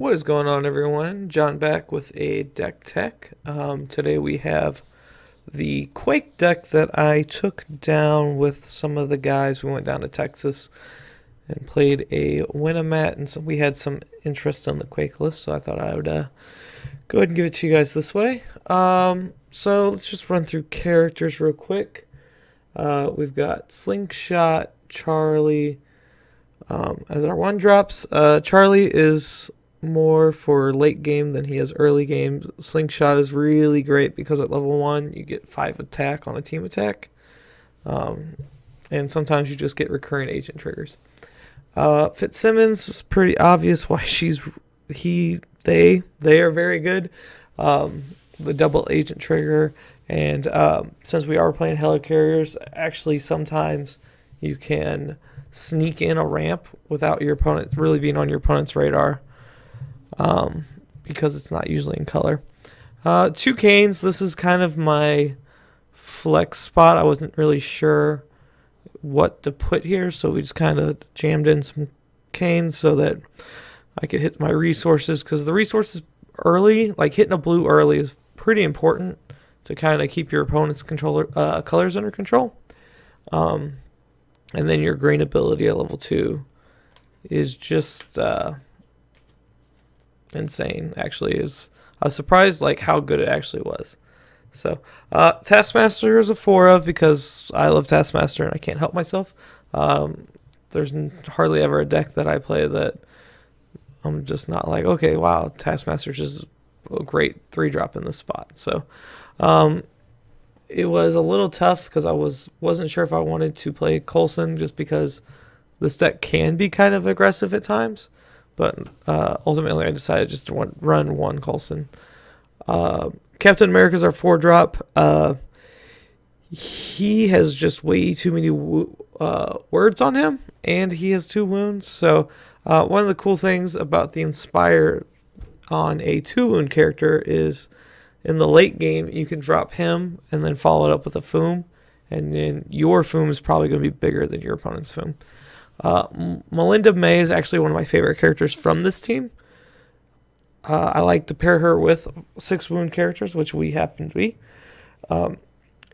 What is going on, everyone? John back with a deck tech. Today we have the Quake deck that I took down with some of the guys. We went down to Texas and played a Winamat, and so we had some interest on the Quake list, so I thought I would go ahead and give it to you guys this way. So let's just run through characters real quick. We've got Slingshot, Charlie as our one drops. Charlie is more for late game than he is early game. Slingshot is really great because at level 1 you get 5 attack on a team attack, and sometimes you just get recurring agent triggers. Fitzsimmons is pretty obvious why they are very good. The double agent trigger, and since we are playing helicarriers, actually sometimes you can sneak in a ramp without your opponent really being on your opponent's radar, because it's not usually in color. Two Canes, this is kind of my flex spot. I wasn't really sure what to put here, so we just kind of jammed in some Canes so that I could hit my resources, because the resources early, like hitting a blue early, is pretty important to kind of keep your opponent's colors under control. And then your green ability at level 2 is just insane. Actually, I was surprised like how good it actually was. So Taskmaster is a 4 of, because I love Taskmaster and I can't help myself. There's hardly ever a deck that I play that I'm just not like, okay, wow, Taskmaster's just a great 3-drop in this spot. So it was a little tough because I wasn't sure if I wanted to play Coulson, just because this deck can be kind of aggressive at times. But ultimately, I decided just to run one Coulson. Captain America's our 4-drop. He has just way too many words on him, and he has 2 wounds. So one of the cool things about the Inspire on a 2-wound character is in the late game, you can drop him and then follow it up with a Foom, and then your Foom is probably going to be bigger than your opponent's Foom. Melinda May is actually one of my favorite characters from this team. I like to pair her with 6-wound characters, which we happen to be.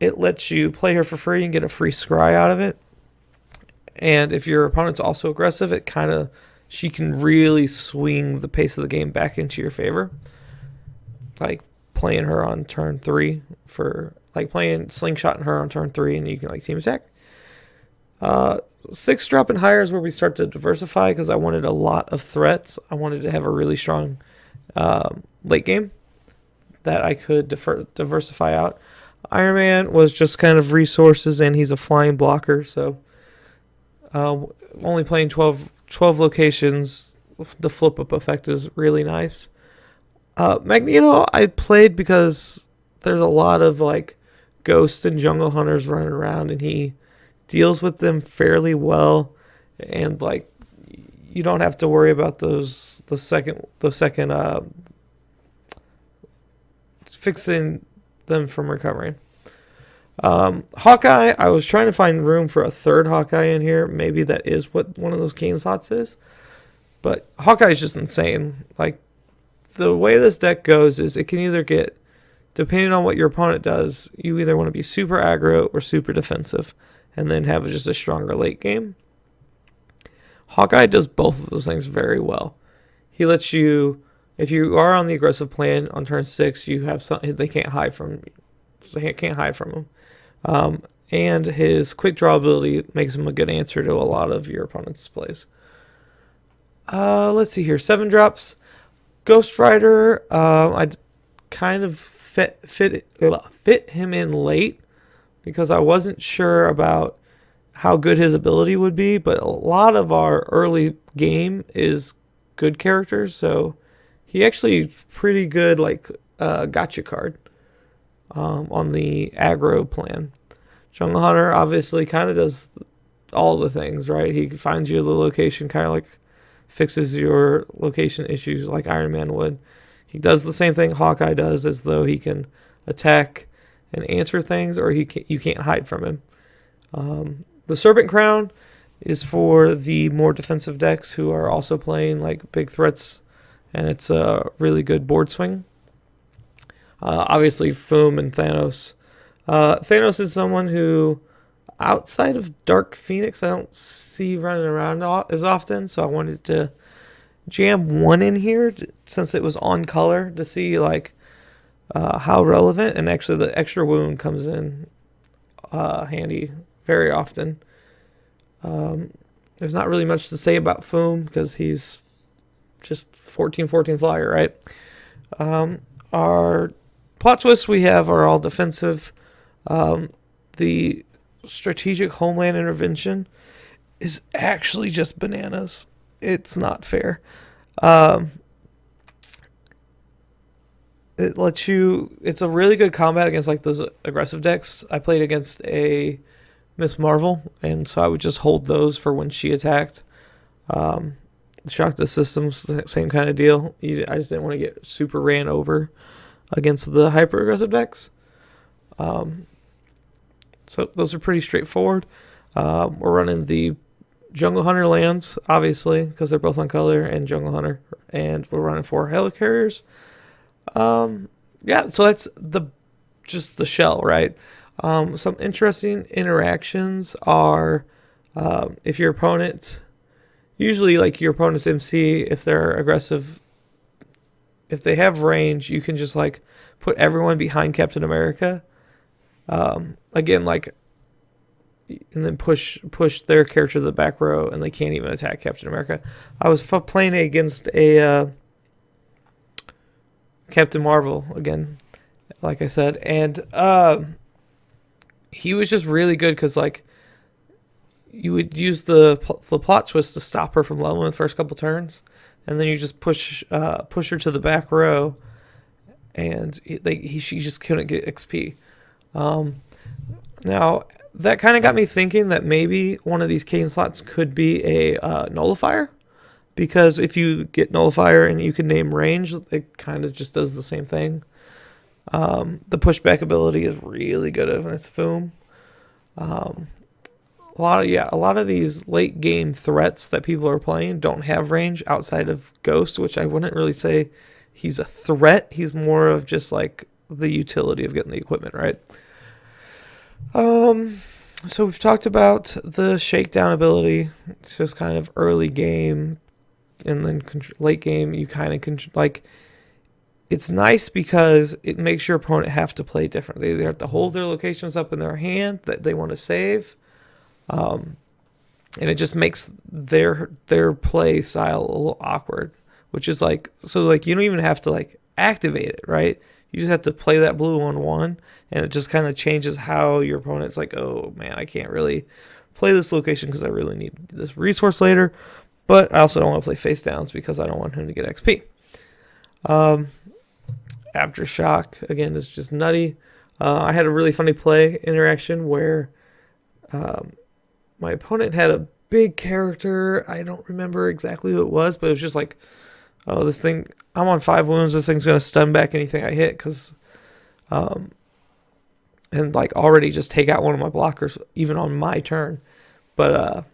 It lets you play her for free and get a free scry out of it. And if your opponent's also aggressive, she can really swing the pace of the game back into your favor. Like playing her on turn 3 playing Slingshot and her on turn 3, and you can team attack. 6-drop and higher is where we start to diversify, because I wanted a lot of threats. I wanted to have a really strong late game that I could diversify out. Iron Man was just kind of resources, and he's a flying blocker, so only playing 12 locations, the flip-up effect is really nice. Magneto I played because there's a lot of ghosts and jungle hunters running around, and he deals with them fairly well, and you don't have to worry about those the second fixing them from recovering. Hawkeye, I was trying to find room for a 3rd Hawkeye in here. Maybe that is what one of those Cane slots is, but Hawkeye is just insane. The way this deck goes is it can either get, depending on what your opponent does, you either want to be super aggro or super defensive, and then have just a stronger late game. Hawkeye does both of those things very well. He lets you, if you are on the aggressive plan on turn 6, you have something they can't hide from. They can't hide from him. And his quick draw ability makes him a good answer to a lot of your opponent's plays. Let's see here. 7 drops. Ghost Rider, I kind of fit him in late, because I wasn't sure about how good his ability would be, but a lot of our early game is good characters, so he actually is pretty good gotcha card on the aggro plan. Jungle Hunter obviously kind of does all the things, right? He finds you the location, kind of fixes your location issues like Iron Man would. He does the same thing Hawkeye does, as though he can attack and answer things, or you can't hide from him. The Serpent Crown is for the more defensive decks who are also playing big threats and it's a really good board swing. Obviously, Foom and Thanos. Thanos is someone who, outside of Dark Phoenix, I don't see running around as often, so I wanted to jam one in here since it was on color to see like how relevant, and actually the extra wound comes in handy very often. There's not really much to say about Foom because he's just 14/14 flyer, right? Our plot twists we have are all defensive. The strategic homeland intervention is actually just bananas. It's not fair. It lets you. It's a really good combat against like those aggressive decks. I played against a Miss Marvel, and so I would just hold those for when she attacked. Shock the Systems, same kind of deal. I just didn't want to get super ran over against the hyper aggressive decks. So those are pretty straightforward. We're running the Jungle Hunter lands, obviously, because they're both on color, and Jungle Hunter, and we're running 4 helicarriers. Yeah, so that's just the shell, right? Some interesting interactions are if your opponent, usually like your opponent's MC, if they're aggressive, if they have range, you can just like put everyone behind Captain America. Again, like, and then push their character to the back row, and they can't even attack Captain America. I was playing against a Captain Marvel again, like I said, and he was just really good because like you would use the plot twist to stop her from leveling the first couple turns, and then you just push her to the back row, and she just couldn't get XP. Now that kind of got me thinking that maybe one of these cane slots could be a nullifier, because if you get nullifier and you can name range, it kind of just does the same thing. The pushback ability is really good when it's Foom. A lot of these late game threats that people are playing don't have range outside of Ghost, which I wouldn't really say he's a threat. He's more of just like the utility of getting the equipment, right? So we've talked about the shakedown ability. It's just kind of early game, and then late game you kind of like. It's nice because it makes your opponent have to play differently. They have to hold their locations up in their hand that they want to save, and it just makes their play style a little awkward. Which is like, so like you don't even have to like activate it, right? You just have to play that blue on one, and it just kind of changes how your opponent's like, oh man, I can't really play this location because I really need this resource later, but I also don't want to play face downs because I don't want him to get XP. Aftershock, again, is just nutty. I had a really funny play interaction where my opponent had a big character. I don't remember exactly who it was, but it was just like, oh, this thing, I'm on 5 wounds. This thing's going to stun back anything I hit because, and like already just take out one of my blockers even on my turn. But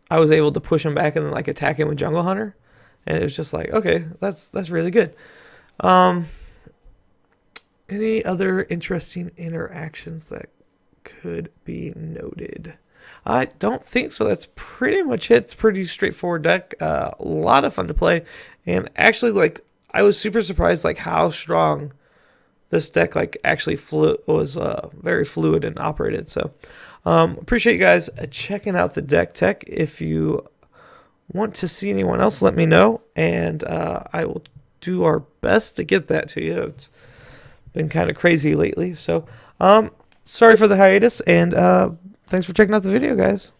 I was able to push him back and then like attack him with Jungle Hunter. And it was just like, okay, that's really good. Any other interesting interactions that could be noted? I don't think so. That's pretty much it. It's a pretty straightforward deck. A lot of fun to play. And actually, like, I was super surprised like how strong this deck like actually was very fluid and operated. So appreciate you guys checking out the deck tech. If you want to see anyone else, let me know, and I will do our best to get that to you. It's been kind of crazy lately, so sorry for the hiatus, and thanks for checking out the video, guys.